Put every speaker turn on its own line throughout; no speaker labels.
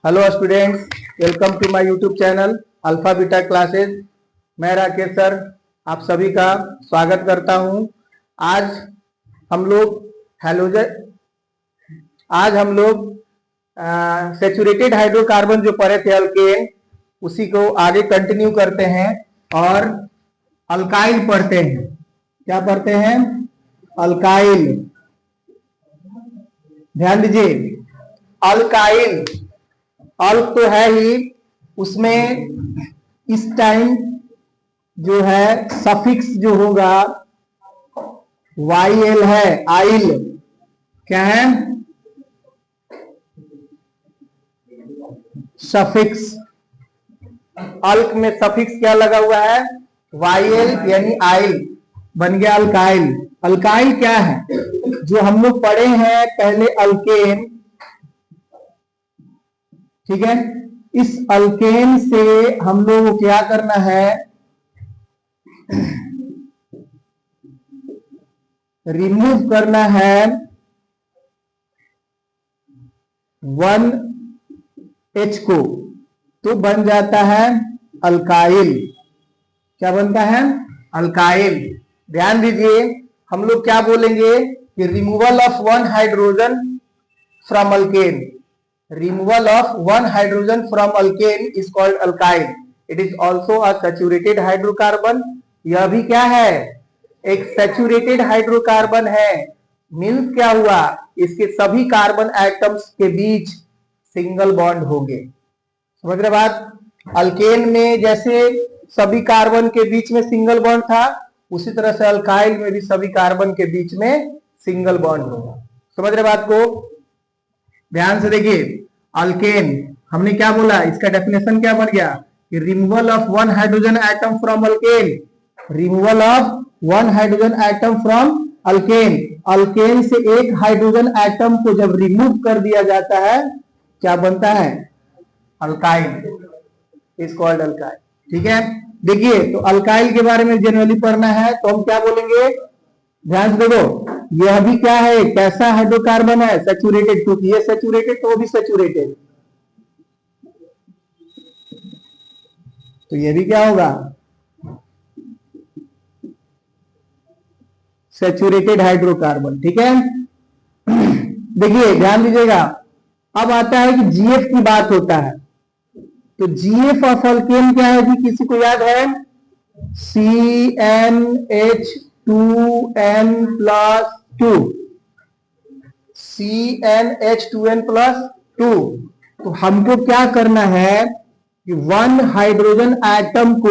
Hello students, welcome to my YouTube channel alpha beta classes. मैं Rakesh sir आप सभी का स्वागत करता हूं। आज हम लोग सेचुरेटेड हाइड्रोकार्बन जो पढ़े थे अल्केन, उसी को आगे कंटिन्यू करते हैं और अल्काइल पढ़ते हैं। क्या पढ़ते हैं? अल्काइल। ध्यान दीजिए, अल्काइल अल्क तो है ही, उसमें इस टाइम जो है सफिक्स जो होगा YL है। आइल क्या है? सफिक्स। अल्क में सफिक्स क्या लगा हुआ है? YL यानी आइल, बन गया अल्काइल। अल्काइल क्या है? जो हम लोग पढ़े हैं पहले अल्केन, ठीक है। इस अल्केन से हम लोग को क्या करना है? रिमूव करना है 1H को, तो बन जाता है अल्काइल। क्या बनता है? अल्काइल। ध्यान दीजिए, हम लोग क्या बोलेंगे कि removal of one hydrogen from alkane. Removal of one hydrogen from alkane is called alkyl. It is also a saturated hydrocarbon. यह भी क्या है? एक सैचुरेटेड हाइड्रोकार्बन है। मीन्स क्या हुआ? इसके सभी कार्बन एटम्स के बीच सिंगल बॉन्ड होंगे। समझ रहे बात? अल्केन में जैसे सभी कार्बन के बीच में सिंगल बॉन्ड था, उसी तरह से अल्काइल में भी सभी कार्बन के बीच में सिंगल बॉन्ड होगा। समझ रहे बात को? ध्यान से देखिए, अल्केन हमने क्या बोला, इसका डेफिनेशन क्या बन गया कि removal of one hydrogen atom from alkane. Removal of one hydrogen atom from alkane. Alkane से एक हाइड्रोजन एटम को जब रिमूव कर दिया जाता है, क्या बनता है? अल्काइल। Is called alkyl. ठीक है। देखिए, तो अल्काइल के बारे में जनरली पढ़ना है तो हम क्या बोलेंगे? ध्यान से देखो, यह भी क्या है? कैसा हाइड्रोकार्बन है? सैचुरेटेड। क्योंकि ये सैचुरेटेड तो वो भी सैचुरेटेड, तो ये भी क्या होगा? Saturated hydrocarbon. ठीक है। देखिए, ध्यान दीजिएगा, अब आता है कि जीएफ की बात होता है, तो जीएफ ऑफ अल्केन क्या है जी? किसी को याद है? CnH2n+2। CnH2n+2। तो हमको क्या करना है कि वन हाइड्रोजन एटम को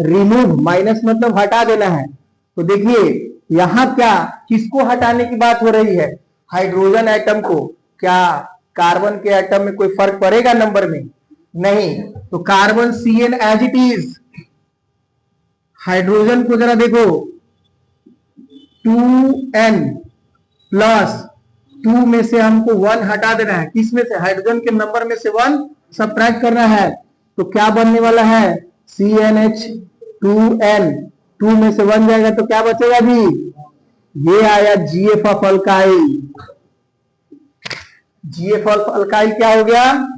रिमूव, माइनस मतलब हटा देना है। तो देखिए, यहां क्या किसको हटाने की बात हो रही है? हाइड्रोजन एटम को। क्या कार्बन के एटम में कोई फर्क पड़ेगा नंबर में? नहीं। तो carbon Cn as it is. Hydrogen को जरा देखो, 2n+2 में से हमको 1 हटा देना है। किस में से? हाइड्रोजन के नंबर में से 1 सब्ट्रैक्ट करना है। तो क्या बनने वाला है? CnH2n। 2 में से 1 जाएगा तो क्या बचेगा जी? ये आया GF of alkyl. GF of alkyl क्या हो गया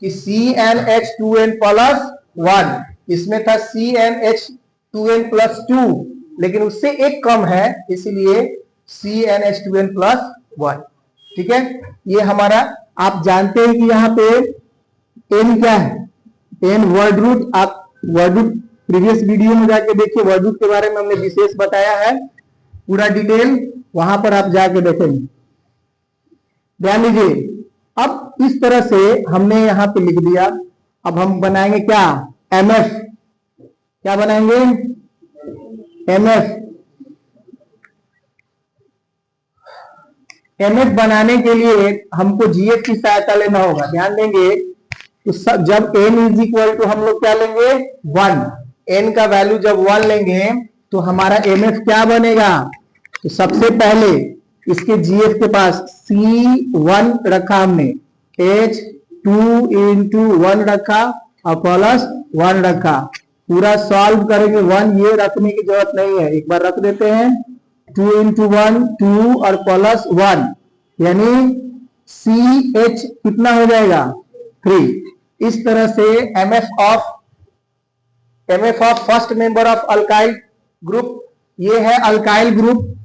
कि CnH2n+1। इसमें था CnH2n+2, लेकिन उससे एक कम है, इसलिए CnH2n+1। ठीक है। ये हमारा, आप जानते हैं कि यहाँ पे n क्या है? n word root. आप वर्ड रूट प्रीवियस वीडियो में जाके देखिए, वर्ड रूट के बारे में हमने विशेष बताया है, पूरा डिटेल वहां पर आप जाके देखेंगे। ध्यान दीजिए, अब इस तरह से हमने यहां पे लिख दिया। अब हम बनाएंगे क्या? MF। क्या बनाएंगे? MF। MF बनाने के लिए हमको GF की सहायता लेना होगा। ध्यान देंगे, तो जब n इज इक्वल टू हम लोग क्या लेंगे? 1। n का वैल्यू जब 1 लेंगे तो हमारा MF क्या बनेगा? तो सबसे पहले इसके GF के पास C1 रखा हमने, H2 × 1 रखा और +1 रखा। पूरा सॉल्व करेंगे। 1 ये रखने की जरूरत नहीं है, एक बार रख देते हैं। 2 × 1 2 और +1, यानी CH कितना हो जाएगा? 3। इस तरह से MF of first member of alkyl group, ये है अल्काइल ग्रुप,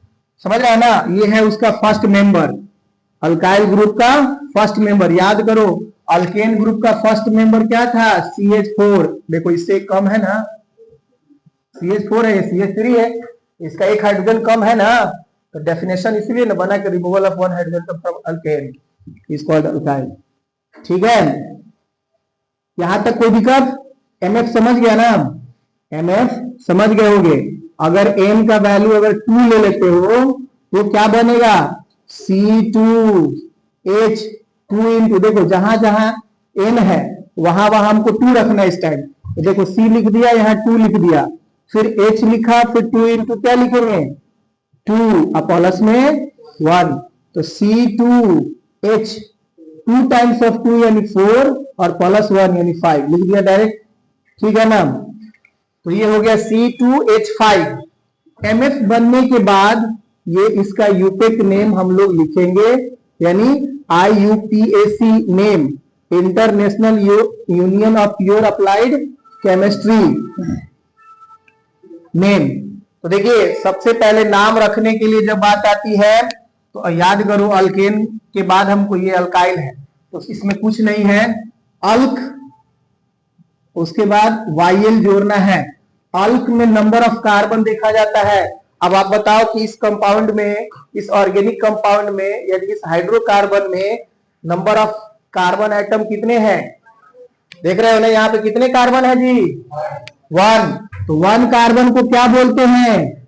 समझ रहे हैं ना, ये है उसका फर्स्ट मेंबर, अल्काइल ग्रुप का फर्स्ट मेंबर। याद करो अल्केन ग्रुप का फर्स्ट मेंबर क्या था, CH4। देखो इससे कम है ना, CH4 है, CH3 है, इसका एक हाइड्रोजन कम है ना, तो डेफिनेशन इसलिए ना बना कि removal of one hydrogen from alkane is called alkyl. ठीक है, यहां तक कोई दिक्कत? MF समझ गया ना, MF समझ गए होंगे। अगर M का वैल्यू अगर 2 ले लेते हो तो क्या बनेगा, C2H2 इंटू, देखो जहां जहां N है वहां वहां हमको 2 रखना है इस टाइम, तो देखो C लिख दिया, यहाँ 2 लिख दिया, फिर H लिखा, फिर 2 इंटू क्या लिखेंगे 2 प्लस में 1, तो C2H 2 टाइम्स ऑफ 2 यानी 4 और प्लस 1 यानी 5 लिख दिया डायरेक्ट। ठीक है ना, तो ये हो गया C2H5। MF बनने के बाद ये इसका यूपेक नेम हम लोग लिखेंगे, यानी IUPAC name, international union of pure applied chemistry name. तो देखिए सबसे पहले नाम रखने के लिए जब बात आती है तो याद करो अल्केन के बाद हमको ये अल्काइल है, तो इसमें कुछ नहीं है, अल्क, उसके बाद YL जोड़ना है। अल्क में नंबर ऑफ कार्बन देखा जाता है। अब आप बताओ कि इस कंपाउंड में, इस ऑर्गेनिक कंपाउंड में यानी इस हाइड्रोकार्बन में नंबर ऑफ कार्बन एटम कितने हैं, देख रहे हो ना, यहाँ पे कितने कार्बन है जी, 1। तो 1 कार्बन को क्या बोलते हैं,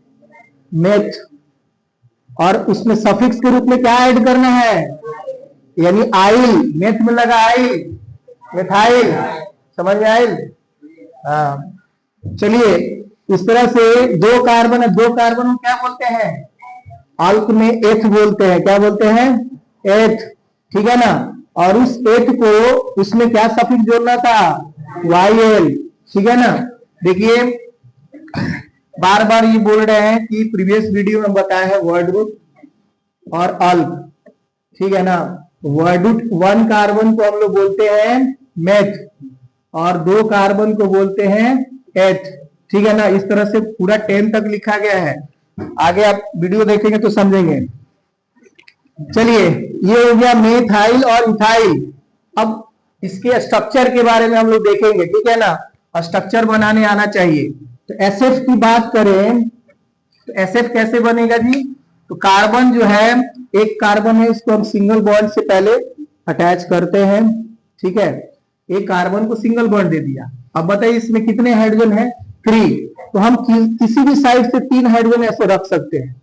मेथ, और उसमें सफिक्स के रूप में क्या ऐड करना है, यानी आइल, मेथ में लगा आइल, मिथाइल, समझ में आइल। हाँ चलिए, इस तरह से 2 कार्बन है, 2 कार्बन को क्या बोलते हैं, अल्क में एथ बोलते हैं, क्या बोलते हैं, एथ। ठीक है ना, और उस एथ को उसमें क्या सफिक्स जोड़ना था, YL। ठीक है ना, देखिए बार बार ये बोल रहे हैं कि प्रीवियस वीडियो में बताया है वर्ड रूट और अल्क। ठीक है ना, वर्ड रूट 1 कार्बन को हम लोग बोलते हैं मेथ और 2 कार्बन को बोलते हैं एथ। ठीक है ना, इस तरह से पूरा 10 तक लिखा गया है, आगे आप वीडियो देखेंगे तो समझेंगे। चलिए, ये हो गया मेथाइल और इथाइल। अब इसके स्ट्रक्चर के बारे में हम लोग देखेंगे। ठीक है ना, स्ट्रक्चर बनाने आना चाहिए। तो SF की बात करें तो SF कैसे बनेगा जी, तो कार्बन जो है, एक कार्बन है, इसको हम सिंगल बॉन्ड से पहले अटैच करते हैं। ठीक है, एक कार्बन को सिंगल बॉन्ड दे दिया। अब बताइए इसमें कितने हाइड्रोजन है, 3। तो हम किसी भी साइड से 3 हाइड्रोजन ऐसे रख सकते हैं।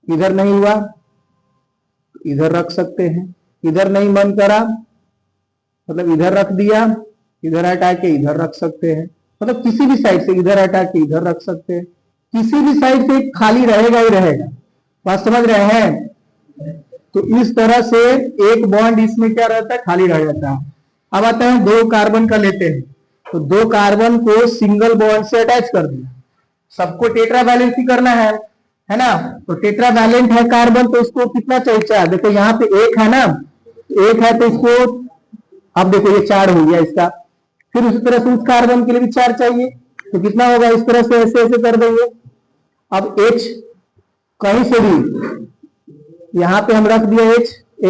इधर नहीं हुआ इधर रख सकते हैं, इधर नहीं मन करा मतलब इधर रख दिया, इधर हटा के इधर रख सकते हैं, मतलब किसी भी साइड से इधर हटा के इधर रख सकते हैं, किसी भी साइड से खाली रहेगा ही रहेगा। बात समझ रहे हैं? तो इस तरह से एक बॉन्ड इसमें क्या रहता है, खाली रह जाता है। अब आता है 2 कार्बन का लेते हैं, तो 2 कार्बन को सिंगल बॉन्ड से अटैच कर दिया। सबको टेट्रा वैलेंसी करना है ना, तो टेट्रा वैलेंट है कार्बन, तो इसको कितना चाहिए, देखो यहाँ पे 1 है ना, 1 है तो इसको, अब देखो ये 4 हो गया इसका, फिर उसी तरह से उस कार्बन के लिए भी 4 चाहिए, तो कितना होगा, इस तरह से ऐसे ऐसे कर देंगे। अब H कहीं से भी यहाँ पे हम रख दिया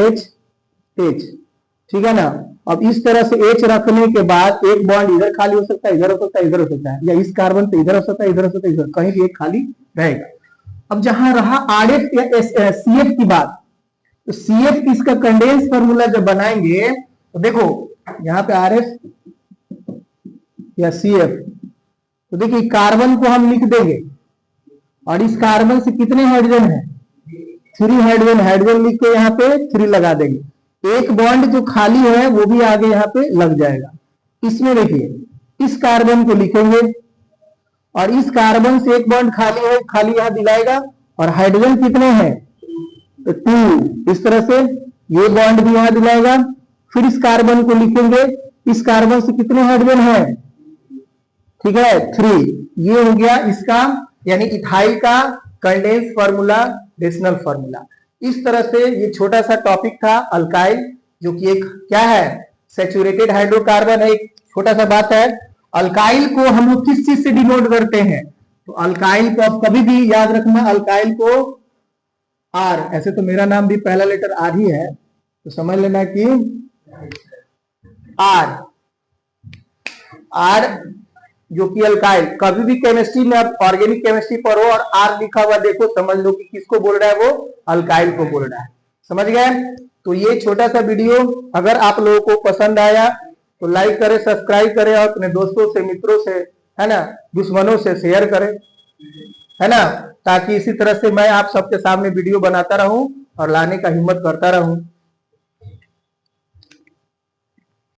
H। ठीक है ना, अब इस तरह से H रखने के बाद एक बॉन्ड इधर खाली हो सकता है, इधर हो सकता है, इधर हो सकता है, या इस कार्बन से इधर हो सकता है, इधर हो सकता है, इधर, कहीं भी एक खाली रहेगा। अब जहां रहा RF या CF की बात, तो CF इसका कंडेंस फॉर्मूला जब बनाएंगे तो देखो यहाँ पे RF या CF, तो देखिए कार्बन को हम लिख देंगे और इस कार्बन से कितने हाइड्रोजन है, 3 हाइड्रोजन, हाइड्रोजन लिख के यहाँ पे 3 लगा देंगे। एक बॉन्ड जो खाली है वो भी आगे यहाँ पे लग जाएगा। इसमें देखिए इस कार्बन को लिखेंगे और इस कार्बन से एक बॉन्ड खाली है, खाली यहां दिलाएगा, और हाइड्रोजन कितने हैं, तो 2। इस तरह से ये बॉन्ड भी यहां दिलाएगा, फिर इस कार्बन को लिखेंगे, इस कार्बन से कितने हाइड्रोजन है, ठीक है 3। ये हो गया इसका यानी इथाइल का कंडेंस फार्मूला, डेसिमल फार्मूला। इस तरह से ये छोटा सा टॉपिक था अल्काइल, जो कि एक क्या है, सैचुरेटेड हाइड्रोकार्बन है। एक छोटा सा बात है, अल्काइल को हम लोग किस चीज से डिनोट करते हैं? तो अल्काइल को आप कभी भी याद रखना, अल्काइल को आर, ऐसे तो मेरा नाम भी पहला लेटर आर ही है, तो समझ लेना कि आर, आर जो कि अल्काइल, कभी भी केमिस्ट्री में आप ऑर्गेनिक केमिस्ट्री पढ़ो और आर लिखा हुआ देखो, समझ लो कि किसको बोल रहा है, वो अल्काइल को बोल रहा है। समझ गए? तो ये छोटा सा वीडियो अगर आप लोगों को पसंद आया तो लाइक करें, सब्सक्राइब करें और अपने दोस्तों से, मित्रों से, है ना, दुश्मनों से शेयर करें, है ना, ताकि इसी तरह से मैं आप सबके सामने वीडियो बनाता रहूं और लाने का हिम्मत करता रहूं।